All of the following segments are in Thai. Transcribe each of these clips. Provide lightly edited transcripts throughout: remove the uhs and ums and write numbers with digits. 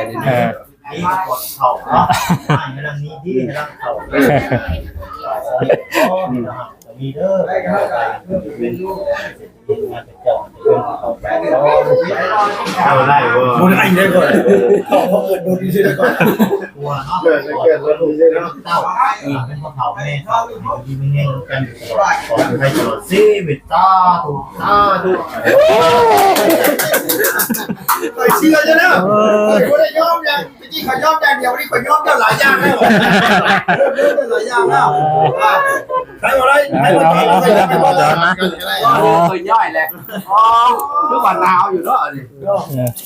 นี่เขาเนาะไม่ลังนี้ที่ไม่ลังเขามีเด้อเอาไล่เว้ยดูได้ก่อนเขาเกิดดูดีได้ก่อนตัวเนาะเกิดแล้วดูได้เนาะเต้าเป็นพวกเขาไม่เขาดีไม่เงี้ยกันตลอดขอให้ตลอดซีวิตาถูกไปเชื่อจะนะคนได้ย่อมยังที่เขาย่อมอย่างเดียวนี่เขาย่อมเจ้าหลายอย่างแล้วเริ่มหลายอย่างแล้วใครอะไรใครมาใครมาจอนนะเคยย่อยแหละอ๋อทุกวันหนาวอยู่เนาะนี่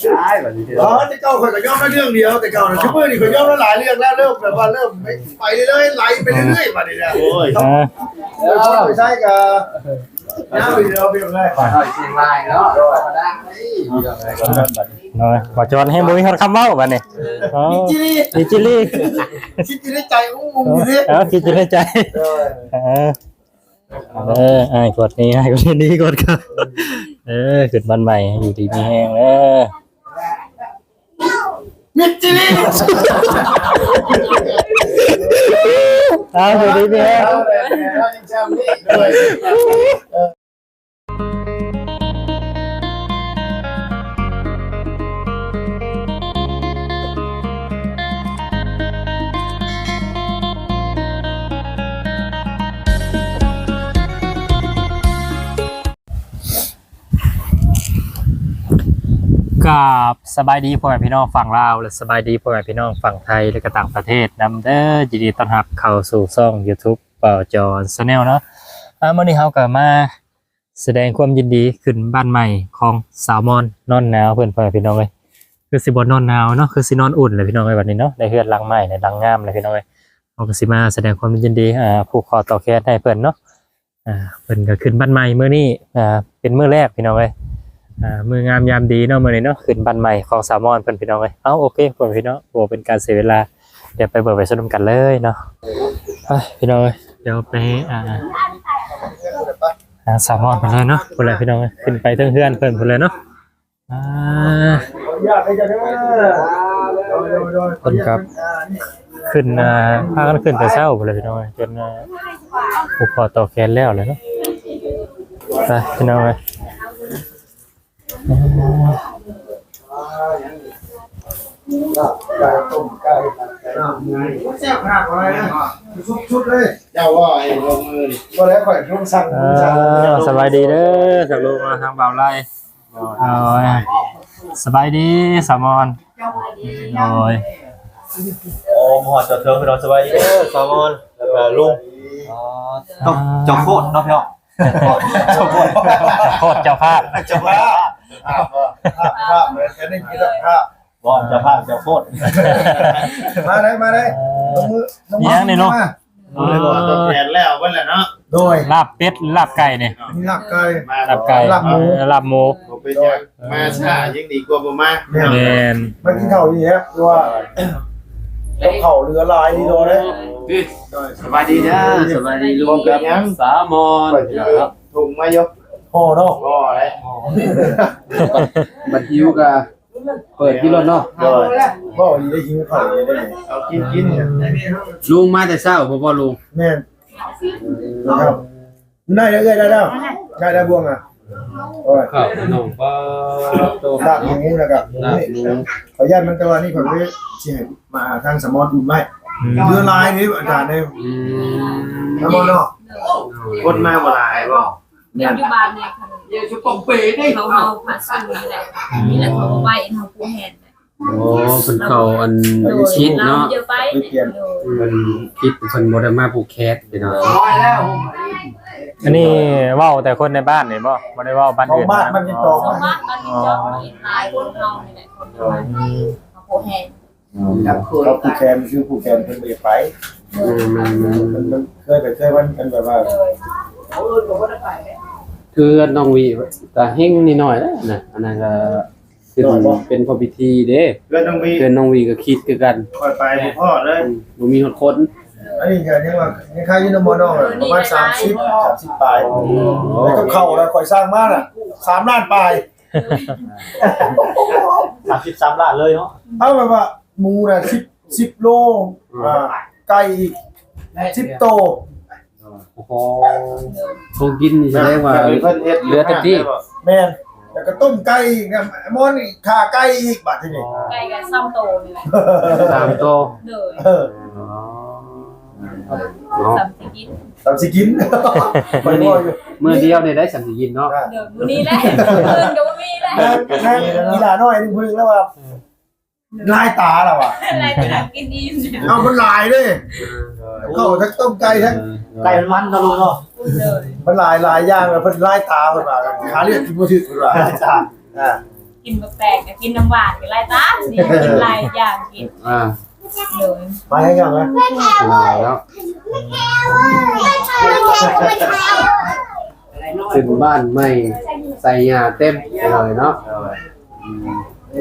ใช่แบบนี้อ๋อแต่เก่าเขาก็ย่อมแค่เรื่องเดียวแต่เก่าเนี่ยชั่วโมงนี่เขาย่อมหลายเรื่องแล้วเริ่มแบบว่าเริ่มไปเรื่อยไหลไปเรื่อยมาเนี่ยโอ้ยไม่ใช่กับน้าไปเดียวไปยังไงไปเชียงรายเนาะน้อยบ่จอนให้มุ้ยเขาคำเว้าบัดนี้ดิจิลี่คิดในใจอุ้มอยู่ดิคิดในใจไอ้กดนี้ให้กดนี้กดครับขึ้นบ้านใหม่อยู่ดีมีแห้งมิดจิลี่อยู่ดีมีแห้งกับสบายดีพ่อแม่พี่น้องฝั่งลาวและสบายดีพ่อแม่พี่น้องฝั่งไทยและก็ต่างประเทศนำเด้อยินดีต้อนรับเข้าสู่ช่อง YouTube เป่าจอนชาแนลเนาะเมื่อนี้เฮาก็มาแสดงความยินดีขึ้นบ้านใหม่ของสาวมอนนอนหนาวเพิ่นพ่อแม่พี่น้องเอ้ยคือสิบ่นอนหนาวเนาะคือสินอนอุ่นเลยพี่น้องเอ้ยวันนี้เนาะได้เฮือนหลังใหม่ได้หลังงามเลยพี่น้องเอ้ยเฮาก็สิมาแสดงความยินดีผูกคอต่อแขนให้เพิ่นเนาะเพิ่นก็ขึ้นบ้านใหม่มื้อนี้เป็นมื้อแรกพี่น้องเอ้ยมืองามยามดีเนาะมื้อนี้เนาะขึ้นบ้านใหม่ของสาวมอนเพิ่นพี่น้องเอ้ยโอเคพ่อพี่น้องบ่เป็นการเสียเวลาเดี๋ยวไปเบิกไปสนุกกันเลยเนาะพี่น้องเอ้ยเดี๋ยวไปสาวมอนเพิ่นเลยเนาะพุ่นแหละพี่น้องเอ้ยขึ้นไปเทิงเฮือนเพิ่นพุ่นเลยเนาะคนครับขึ้นพากันขึ้นแต่เช้าพุ่นเลยพี่น้องเอ้ยจนผูกคอต่อแขนแล้วเลยเนาะไปพี่น้องเอ้ยแซ่บขนาดอะไรนะชุดเลยเจ้าว่าไอ้ลงมือก็แล้วข่อยลงสั่งสบายดีเด้อจากลูกมาทางบ่าวไร่สบายดีสามอนโอ้ยโอ้หอดจอดเธอไปนอนสบายดีเด้อสามอนแล้วก็ลุงต้องเจ้าโคตรเนาะพี่อ๋อเจ้าโคตรเจ้าภาพภาพเหมือนกันนี่คือภาพบ่เจ้าภาพเจ้าโคตรมาได้ลงมือยังนี่เนาะตัวแทนแล้ววันละเนาะโดยลาบเป็ดลาบไก่เนี่ยลาบไก่ลาบหมูเป็นยังมาช้ายังดีกว่าบ่มาแม่นมันกินข้าวดีครับว่าเข่าเรือลายดีโดเลยสบายดีนะสบายดีลุงกับยังสามอนถุงมายกห่อเนาะห่ออะไรบัดหิวกะเปิดที่รถเนาะบ่ดีได้หิวข้าวได้เอากินลุงมาแต่เช้าบ่ลุงแม่นครับได้ได้บวงอ่ะโอ้ยครับน้องป้าโตลากอย่างนี้แล้วก็ขออนุญาตมันตัวนี้ผมไปสิมาทางสมอนอุ่นไหมเรือลายนี่อาจารย์ได้สมอนเนาะคนมาบ่หลายบ่เดี๋ยวอยู่บ้านเนี่ยค่ะเดี๋ยวชุบปองเป๋ได้เขาผ่าสั่งนี่แหละนี่แหละเขาไปเขาผู้แทนโอ้เพิ่นเข้าอันชิดเนาะเดี๋ยวไปเพิ่นคิดเพิ่นบ่ได้มาผูกแคสพี่น้องอันนี้เว้าแต่คนในบ้านนี่บ่ได้เว้าบ้านอื่นบ้านมันจะจองบ้านมันจะหลายคนเฮานี่แหละคนเขาผู้แทนเขาผู้แทนคือผู้แทนเพิ่นบ่ไปมันเคยวันกันแบบว่าคือน้องวีก็เฮงนิดหน่อยแล้วนะอันนั้นก็เป็นพอพิธีเด้เพื่อนน้องวีก็คิดคือกันค่อยไปพ่อเลยบ่มีคน อันนี้ก็ยังว่ายังค่ายูโนมอนอประมาณ30ปลายแล้วก็เข้าแล้วค่อยสร้างบ้านอ่ะ3ล้านปลาย 33ล้านเลยเนาะ เอาแบบว่าหมูน่ะ10โลไก่อีก10โต โอ้โหคงกินนี่แสดงว่าเหลือเต็มที่ แม่นแล้วก็ต้มไก่อีกนะมอนอีกขาไก่อีกบัดทีนี้ ไก่กับซ้ำโตนี่แหละ 3โต เลย เออ ซ้ำสิกิน ตามสิกินไปบ่อยู่ มื้อเดียวเนี่ยได้สัมสิกินเนาะ เดี๋ยวมื้อนี้แหละเพิ่นก็บ่มีแหละ นั่งอีหลาน้อยนึงพึ่งแล้วว่าลายตาแล้วอ่ะ อะไรจะกินอิ่มเนี่ย เอามันลายเด้ก็ทั้งต้มไก่ทั้ง ไก่มันๆเนาะเนาะ เลย มันลายอย่างแล้วเพิ่นลายตาเพิ่นว่าหาเรื่องกินบ่ถึกเพิ่นว่าจ้า กินแปลกๆก็กินน้ำหวานกับไรตานี่กินหลายอย่างกิน อ่า เลย มาให้ยังนะ แล้วขึ้นบ้านใหม่ใส่หญ้าเต็มเลยเนาะ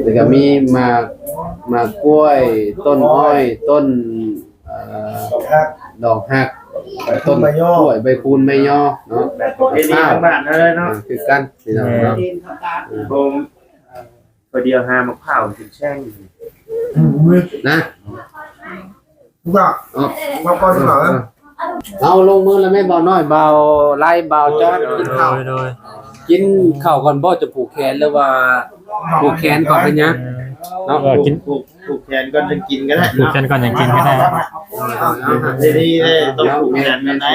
แล้วก็มีมากล้วยต้นอ้อยต้นดอกฮักต้นกล้วยใบคูนใบย่อเนาะ เฮ็ดดีทั้งบ้านเลยเนาะ คือกันพี่น้องเนาะ ผมตัวเดียวหามะพร้าวถึงแช่ง นะ ทุกอย่างมาก่อนดีกว่า เอาลงมือแล้วแม่เบาน้อยเบาไล่เบาจอดกินข้าว โดย กินข้าวก่อนบ่จะผูกแขนหรือว่าผูกแขนก่อนเป็นยังเนาะ กิน ผูกแขนก่อนจะกินก็ได้ ดูกันก่อนอย่างกินก็ได้ ดีๆเลยต้องผูกแขนกันได้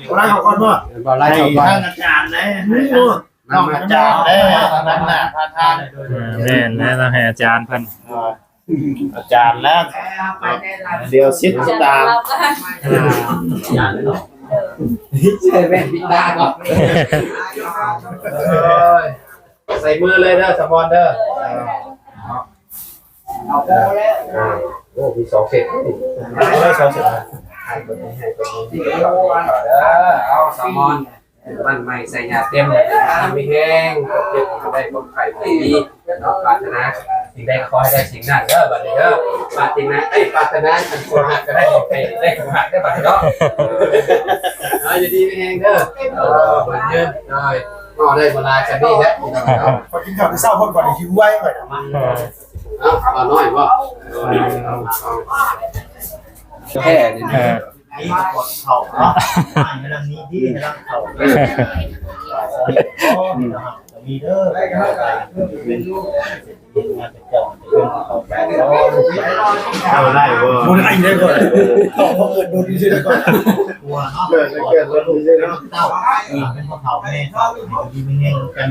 อะไรของก่อนบ่ เบาไล่ ให้ ข้าวก่อน ท่านอาจารย์นะต้องอาจารย์ได้นั่นน่ะพระท่าน แม่นแล้วต้องให้อาจารย์เพิ่น อาจารย์แล้วเดี๋ยวซิด จะ ตาม รับได้ ใส่แว่นปิดตาก่อนใส่มือเลยเด้อสมอนเด้อโอ้มี2เซตเอาสมอนมันใหม่ใส่ยาเต็มมีแห้งเก็บได้คนไข่ดีเนาะปรารถนาสิ่งใดขอให้ได้สิ่งนั้นเด้อบัดนี้เด้อปรารถนาปรารถนาอันคนหักก็ได้ของใครได้ของหักได้บัดนี้เนาะอย่าดีไม่แห้งเด้อเปิดยืนหน่อยก็ได้เวลาจะนี่แล้ว พอกินข้าวที่เช้าคนก่อนหิวไว้ก่อน เอาน้อยบ่แค่นี้ นี่กดเข่าเนาะกำลังนี้ที่กำลังเข่ามีเด้อเอาได้เว้ย บ่ได้ได้ก่อนต้องเกิดโดนดีได้ก่อน กลัวเนาะเกิดแล้วดูสิเนาะเต้าเป็นพวกเขาแม่เขาดีไม่เงี้ยกัน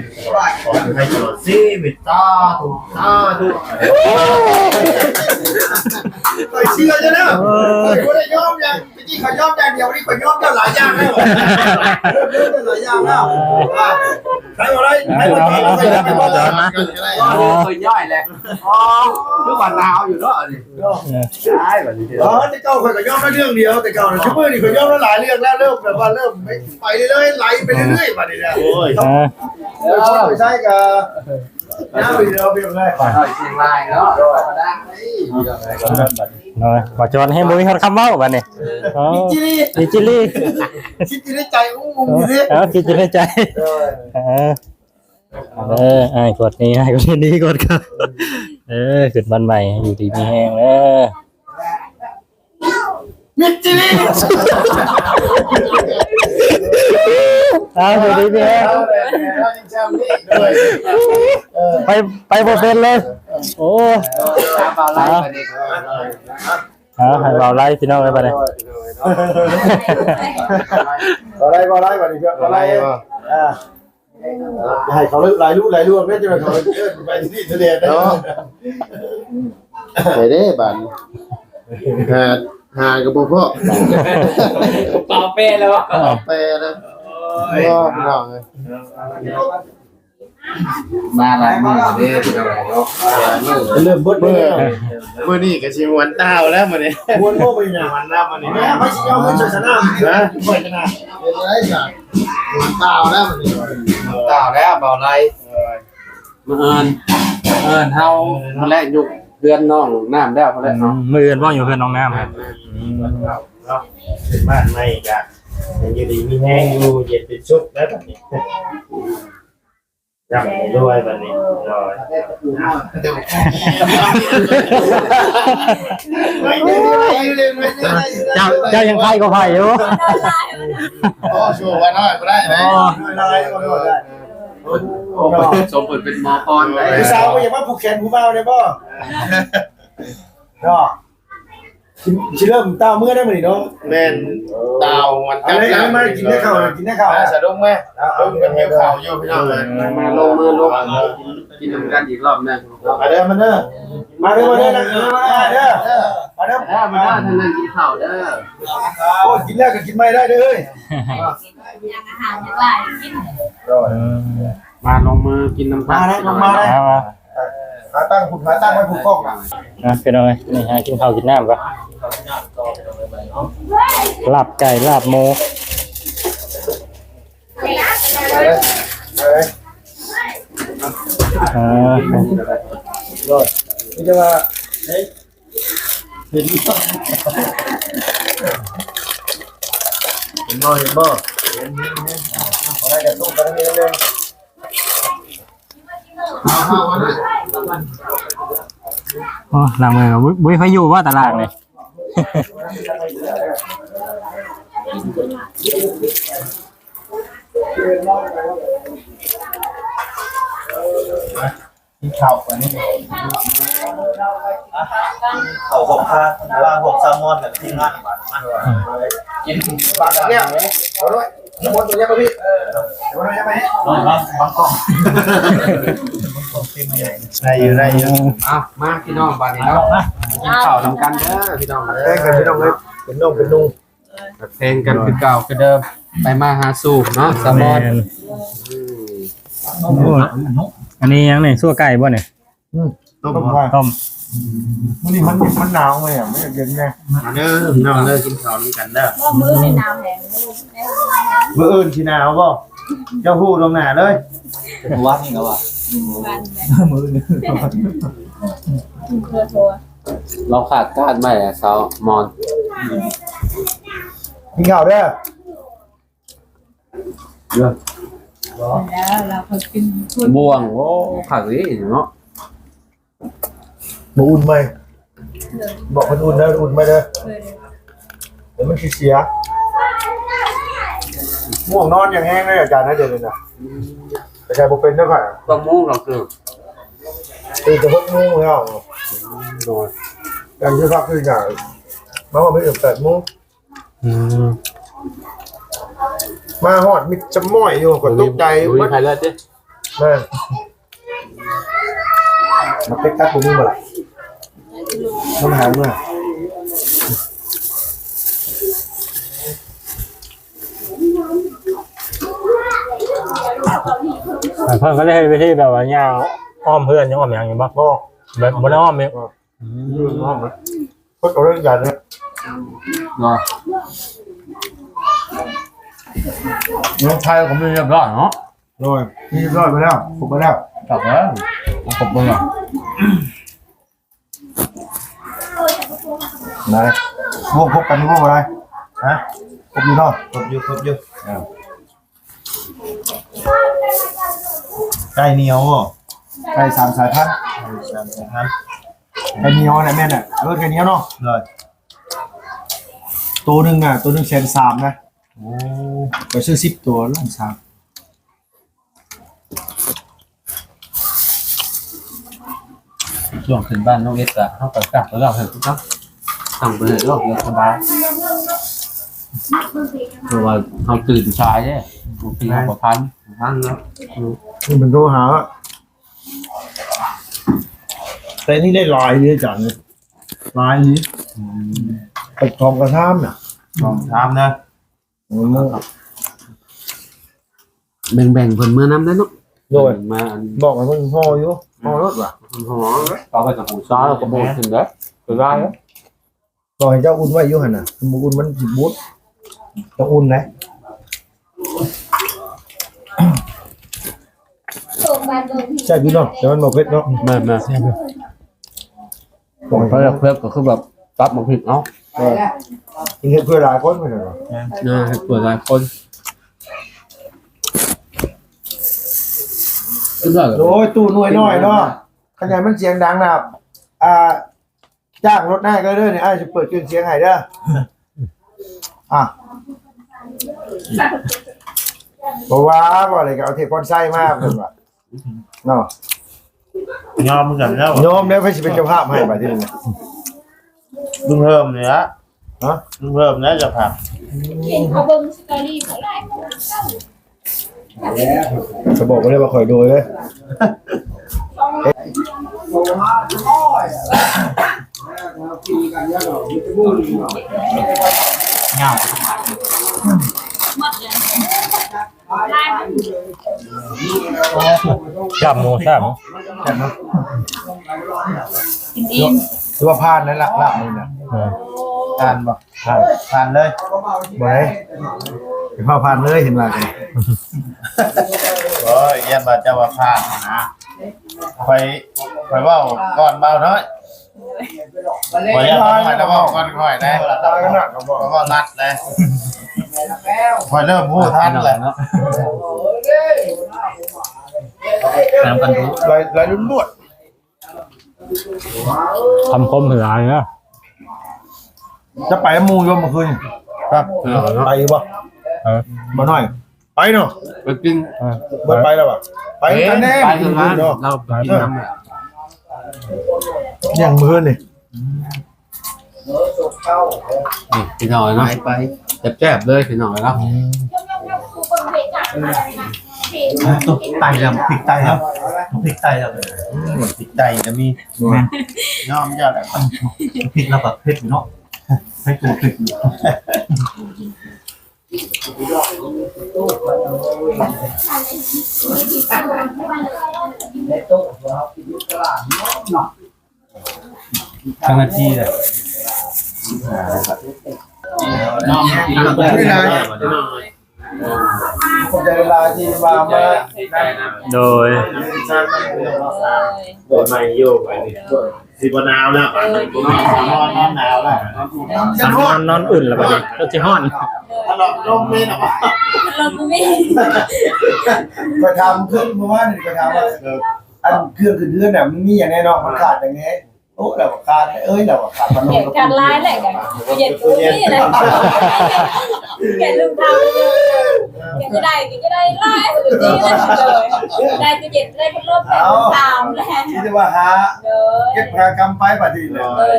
ขอให้ตลอดชีวิตตาถูกไปเชื่อจ้ะนะบ่ได้ยอมอย่างที่เขายอมอย่างเดียวนี่เขายอมเจ้าหลายอย่างแล้วเริ่มหลายอย่างแล้วใครบ่ได้ใครบ่ได้ใครบ่ได้ เคยย่อยแหละอ๋อทุกวันลาวอยู่เนาะนี่ใช่แบบนี้ แต่เก่าเขาก็ยอมได้เรื่องเดียวแต่เก่าเนี่ยซุปเปอร์นี่เขายอมได้หลายเรื่องแล้วเริ่มแบบว่าเริ่มไปเรื่อยๆไหลไปเรื่อยๆบัดนี้นะ โอ้ย ไม่ใช่กับน้าไปเดียวเพียงเลย เชียงรายเนาะธรรมดา น้อยบ่จอนให้บ่มีคำเว้าบัดนี้อ๋อ จิลี่ ดิจิลี่ คิดในใจอุ้มอยู่นี่ เอาคิดอยู่ในใจไอ้กดนี้ให้กดนี้กดครับขึ้นบ้านใหม่อยู่ดีมีแห้งมิจิลี่ อยู่ดีมีแห้งไปบ่เป็นเลยโอ้ให้เบาไล่พี่น้องเลยบัดนี้ อะไรก็อะไรก่อนดีเพื่อนอะไรให้เขาหลายลูกไม่จะไปเขาไปที่นี่ทะเลได้ ไปเด้บันหากับพ่อ เป่าเป้แล้ว ไปนะพ่อพี่น้องเลย มาหลายมือเด้พี่น้องเนาะ เริ่มเบิดเมื่อ นี่ก็ชิมวันเต้าแล้วมันนี่ มวนโม่ไปเนี่ย วันหน้ามันนี่ แม่ไม่ใช่เอาเงินชนะนะไปชนะ เป็นไรจ้ะวันเต้าแล้วมันนี่ ต่าแล้วเบาไรมาเอิญเฮาแรกยุคเดือนน้องน้ำแล้วแล้วเนาะ มือว่างอยู่เพื่อนน้องน้ำครับ เป็นบ้านไม่จ้ะอยู่ดีมีแห้งอยู่เย็นเป็นชุบแล้วแบบนี้ อยากด้วยแบบนี้รอย เจ้ายังไพ่ก็ไพ่อยู่ โอ้ชัวร์ว่าน้อยก็ได้ไหม สมผลเป็นหมอพรได้ ผู้สาวก็อย่ามาผูกแขนผู้เบาเลยป่ะก็ชิเริ่มตาเมื่อได้ไหมเนาะ แม่นดาวมัน อะไรมากินได้ข่าวกินได้ข่าว สะดุ้งไหมดุ้งกันเหี่ยวข่าวอยู่พี่น้องเลย มาลงมือลงกินน้ำกันอีกรอบนึง มาเด้อมาเด้อ มาเด้อมาเด้อนะมาเด้อมาเด้อ มาท่านนั่งกินข้าวเด้อ โอ้กินแล้วก็กินไม่ได้เด้อ อย่างอาหารอย่างไรกิน มาลงมือกินน้ำ มาได้ลงมาได้ขาตั้งผูกขาตั้งไว้ผูกข้องอ่ะ เป็นอะไรนี่ฮะกินข้าวกินน้ำก่อนลาบไก่ลาบหมูนี่จะว่าเฮ้ยเห็นบ่เห็นบ่อะไรกันตู้กันนี่เลย โอ้ลามือบุ้ยพายุว่าตลาดเลย ที่ข่าวอันนี้เขาบอกว่าพวกแซลมอนแบบที่งานมากินปลาเนี่ย เอาด้วยน้ำมันตัวนี้ป่ะพี่เดี๋ยวเราจะไป บางกล้องได้อยู่ได้อยู่ อ้าวมาพี่น้องบ้านนี้เนาะกินข้าวทำกันเด้อพี่น้อง แข่งกันพี่น้องเลยเป็นน้องเป็นนุ่ง เพลงกันคือเก่าคือเดิมไปมาหาสู่เนาะสมอน อันนี้ยังเนี่ยซั่วไก่บ่เนี่ย ต้มว่า ต้ม นี่มันหนาวไงอ่ะไม่เย็นไง เด้อน้องเด้อกินข้าวน้ำกันเด้อ ว่ามือในน้ำแหง เมื่ออื่นชีหนาวป่ะเจ้าพูดลงหนาเลย วัดนี่ก็ว่า วันแบบ มือนึง เคยโทร เราขาดการใหม่อ่ะเช้ามอน กินข้าวเด้อ แล้วเราเคยกินคุณ บ่วงโอ้ขาดนี่เนาะ มาอุ่นไหมบอกมันอุ่นเด้ออุ่นไหมเด้อ เคย เดี๋ยวมันเสียง่วงนอนอย่างแห้งเลยอาจารย์นะเดี๋ยวนี้นะแต่ใจผมเป็นเท่าไหร่ ต้องมุ่งเราคือ ตื่นจะ6 โมงแล้ว โดย การที่พักคืออย่างมาว่าไม่ถึง8 โมงมาหอดมิดจะม้อยอยู่ก่อนตกใจ ดู มัน ใครเลิศดิ แม่มาเต็กตักผมนี่มาละน้ำหางเนี่ย เพิ่นก็เลยไปที่แบบว่าย่างอ้อมเพื่อนยังอ้อมอย่างอยู่บ่ ก็ แบบบ่ได้อ้อมเนี่ย ยืนห้องนะก็ตัวเรื่องใหญ่เนี่ย เนาะน้องชายผมเรียบร้อยเนาะ โดยนี่รอดไปแล้วผมไปแล้ว กลับแล้วผมมึงอ่ะ ไหนพบกันพวกอะไรฮะพบอยู่นอกพบอยู่ไก่เหนียวไก่3 สายพันธุ์ไก่เหนียวนะแม่น่ะไก่เหนียวเนาะเลยตัวหนึ่ง130,000นะโอ้ไปซื้อ10 ตัวล้าน3ช่วงขึ้นบ้านน้องเอสอะเขากลับแล้วเราเห็นปุ๊บทำไปเลยรอบเดียวสบายเพราะว่าเขาตื่นสายเนี่ยบางทีเขาก็พันเนาะ นี่เป็นโทรหาแต่นี่ได้ลายเลยจังเลยลายนี้ไปทองกระท่ามน่ะ ลองทำนะ โอ้โห แบ่งเพิ่นเมื่อน้ำได้เนาะ โดย มา บอกให้มันห่ออยู่ห่อรถว่ะ หอเราไปกับหูซ้ายเราก็โบนถึงได้ก็ได้แล้ว บอกให้เจ้าอุ่นไว้อยู่หันน่ะมันอุ่นมันผิดบูทต้องอุ่นนะ ใช่พี่เนาะแต่มันบอกเพชรเนาะ แม่ผมเขาจะเพิ่มก็คือแบบตับมาผิดเนาะ กินเพื่อหลายคนไม่ใช่หรอ เปิดหลายคน โอ้ยตู้หน่วยน้อยเนาะขยายมันเสียงดังนะครับจ้างรถหน้าก็เด้อเนี่ยจะเปิดเครื่องเสียงให้เด้อบอกว่าบอกอะไรก็เอาเทปคอนไซมากเลยว่ะเนาะ ยอมกันแล้ว โยมแล้วเพื่อจะเป็นเจ้าภาพให้ไปที่นี่ ลุงเพิ่มเนี่ยฮะลุงเพิ่มนะจะผัก เขาเบิ่งสตอรี่เขาไลฟ์ จะบอกก็เลยว่าคอยดูเลย เงา หมดเลยไลฟ์ จับหมูจับ กินเอง หรือว่าพานนั่นละลาบนี่นะทานบ่ทานเลยบ่ได้เป็นพ่อพานเลยเห็นว่ากัน โอ้ยเยี่ยมมาเจ้าว่าพานะไปว่าก่อนเบาน้อยไปยังไม่ได้ว่าก่อนค่อยได้ ตายกันนะเขาบอก ว่ารัดเลยคอยเริ่มพูดทันเลยเนาะ น้ำกันทุก ลายลุ่นลวด ทำคมเหือเนาะ จะไปมูยมเมื่อคืน ครับ ไปบ่บ่หน่อยไปเนาะ ไปกิน บ่ไปแล้วบ่ไปกันแน่ ไปกันนะ เนาะ เราไปกินน้ำ อย่างมื้อนี่ พี่หน่อยเนาะไปแจ๊บๆเลยพี่หน่อยเนาะ ตุ๊กไตแล้วพริกไตแล้วพริกไตแล้วพริกไตจะมียอมยอดแล้วพริกแล้วแบบเผ็ดเนาะให้ตัวเผ็ดอยู่ ทั้งนาทีเลย น้องกินแล้วก็ได้ ผมจะเวลาที่มามา โดย โดยไม่โยกไปนี่สิบนาวแล้วนอนหนาวแล้ว นอนอุ่นแล้วบัดนี้รถจะฮ้อน ถ้าเราลมไม่หรอ เราไม่ ก็ทำขึ้นเมื่อวานนี่ก็ทำว่าอันเครื่องขึ้นเรือนน่ะมันมีอย่างแน่นอนมันขาดอย่างนี้โอ้แล้วขาดแล้วขาดพัน เหตุการณ์ร้ายแหละกันเหตุกูนี่นะแกลืมทำเลยแกจะได้ไล่สุดที่เลยได้จะเจ็บได้พัดลมได้ตามแล้ว ที่จะว่าหาเก็บหากรรมไปปฏิเลย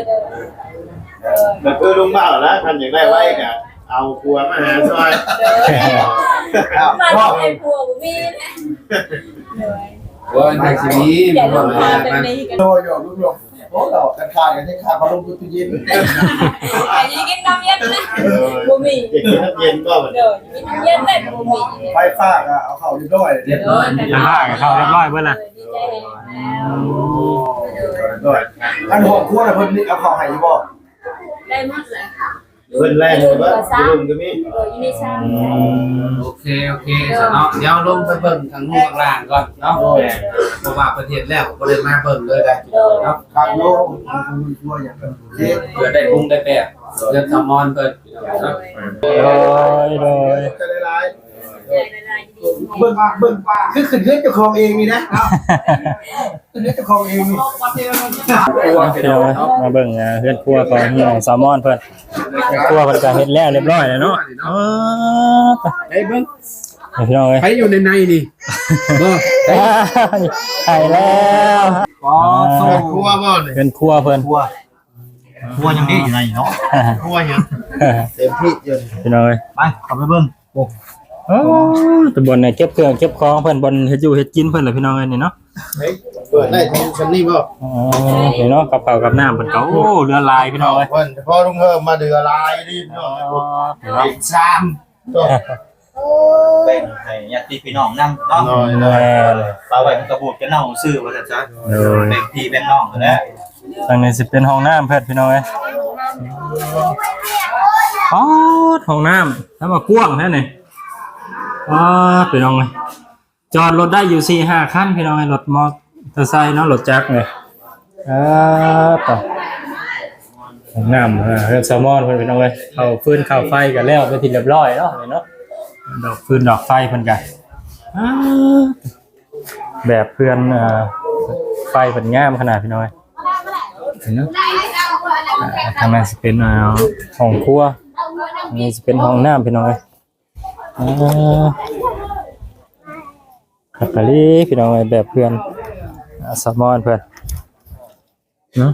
แต่คือลุงเบ่าแล้วทำอย่างไรไว้กะเอาครัวมาหาซอย มาไอ้พวกมีนะ ว่าในชีวิต อย่าลืมทำเป็นนี้กัน โดยโยมลูกโอ้เรากันขาดกันที่ขาดพัดลมตู้เย็น ไอ้ยี่กินน้ำเย็นนะบุมี เด็กนักเย็นก็เหมือน เดี๋ยวกินน้ำเย็นได้บุมี ไฟฟ้าก็เอาเข้าเรียบร้อยเรียบร้อย แล้วก็เข้าเรียบร้อยเบิ่ล่ะ ดีใจแล้ว ด้วยอันหัวคั่วน่ะเพิ่นเอาเข้าให้อยู่บ่ ได้หมดเลย เพิ่นแรงเลยว่าลุงก็มี ยูนิซ่า โอเคเนาะเดี๋ยวลงไปเบิ่งทางนู้นล่างก่อนเนาะเพราะว่าประเทศแล้วก็เลยมาเบิ่งเลยได้เนาะ ขาดโลกคั่วอย่างนั้นเฮ็ด เพื่อได้ปรุงได้แปะเรื่องแซลมอนเพิ่นเนาะ โดย จะหลายเบิ่งคือขึ้นเฮือนเจ้าของเองนี่นะขึ้นเฮือนเจ้าของเองนี่ มาเบิ่งเฮือนครัวของเฮียแซลมอนเพิ่นครัวเพิ่นก็เฮ็ดแล้วเรียบร้อยแล้วเนาะ ไอ้เบิ่ง พี่น้องเอ้ย ใครอยู่ในนี่บ่ ใช่แล้ว อ๋อสู้ ครัวบ่เนี่ย เฮือนครัวเพิ่น ครัวยังนี่อยู่ไหนเนาะครัวยังเต็มที่อยู่ พี่น้องเอ้ย ไปขับไปเบิ่ง โอ้ตะบนเนี่ยเก็บเครื่องเก็บของเพิ่นบนเฮ็ดอยู่เฮ็ดกินเพิ่นล่ะพี่น้องเอ้ยนี่เนาะ เฮ้ยเปิดได้ชั้นนี้บ่ อ๋อนี่เนาะกับข้าวกับน้ำเพิ่นก็โอ้เรือลายพี่น้องเอ้ย เพิ่นเฉพาะลุงเพิ่มมาเดือลายรีบเนาะ พี่น้อง สามตัว เป็นให้ญาติพี่น้องนำเนาะ น้อย แม่ เลย ปลาไว้มันกระบูดกันเน่าซื้อว่าซั่นซะ โดย เป็นพี่เป็นน้องนั่นแหละ ทางนี้สิเป็นห้องน้ำเพิ่นพี่น้องเอ้ยอ๋อห้องน้ำถ้ามากว้างแท้นี่อ๋อพี่น้องเอ้ยจอดรถได้อยู่ 4-5 คันพี่น้องเอ้ยรถมอเตอร์ไซค์เนาะรถจักรนี่ต่อห้องน้ำเรื่องแซลมอนเพิ่นพี่น้องเอ้ยเข้าฟืนเข้าไฟกันแล้วไปนที่เรียบร้อยเนาะนี่เนาะดอกฟืนดอกไฟเพิ่นกัน แบบเพื่อนไฟเป็นงามขนาดพี่น้อยเห็นเนาะทางนั้นสิเป็นห้องครัวนี่สิเป็นห้องน้ำพี่น้อยขับไปลีพี่น้อยแบบเพื่อนสมอนเพื่อนเนาะ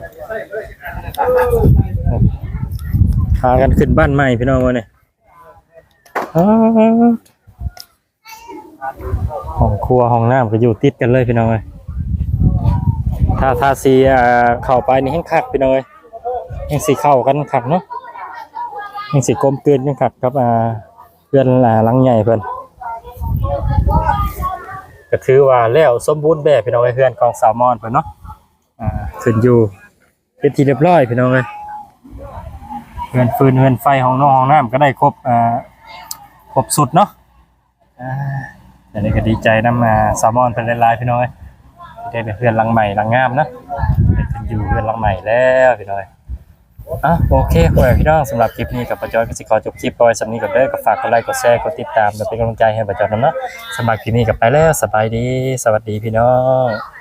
พากันขึ้นบ้านใหม่พี่น้องวะเนี่ยห้องครัวห้องน้ำก็อยู่ติดกันเลยพี่น้องเลยถ้าสีเข้าไปนี่แห้งคักพี่น้องเลยแห้งสีเข้ากันคักเนาะแห้งสีกลมกลืนกันคักครับเพื่อนหลังใหญ่เพื่อนก็ถือว่าแล้วสมบูรณ์แบบพี่น้องเลยเพื่อนของสาวมอนเพื่อนเนาะขึ้นอยู่เป็นที่เรียบร้อยพี่น้องเลยเพื่อนฟืนเพื่อนไฟห้องน้ำก็ได้ครบสุดเนาะแต่นี่ก็ดีใจนำสาวมอนเป็นหลายๆพี่น้อยได้เป็นเพื่อนหลังใหม่หลังงามนะได้ขึ้นอยู่เพื่อนหลังใหม่แล้วพี่น้อยโอเคพี่น้องสำหรับคลิปนี้กับประจอยก็สิขอจบคลิปเอาไว้สำนี้กับเด้อก็ฝากกดไลค์กดแชร์กดติดตามเป็นกำลังใจให้ประจอยนำเนาะสำหรับคลิปนี้กับไปแล้วสบายดีสวัสดีพี่น้อง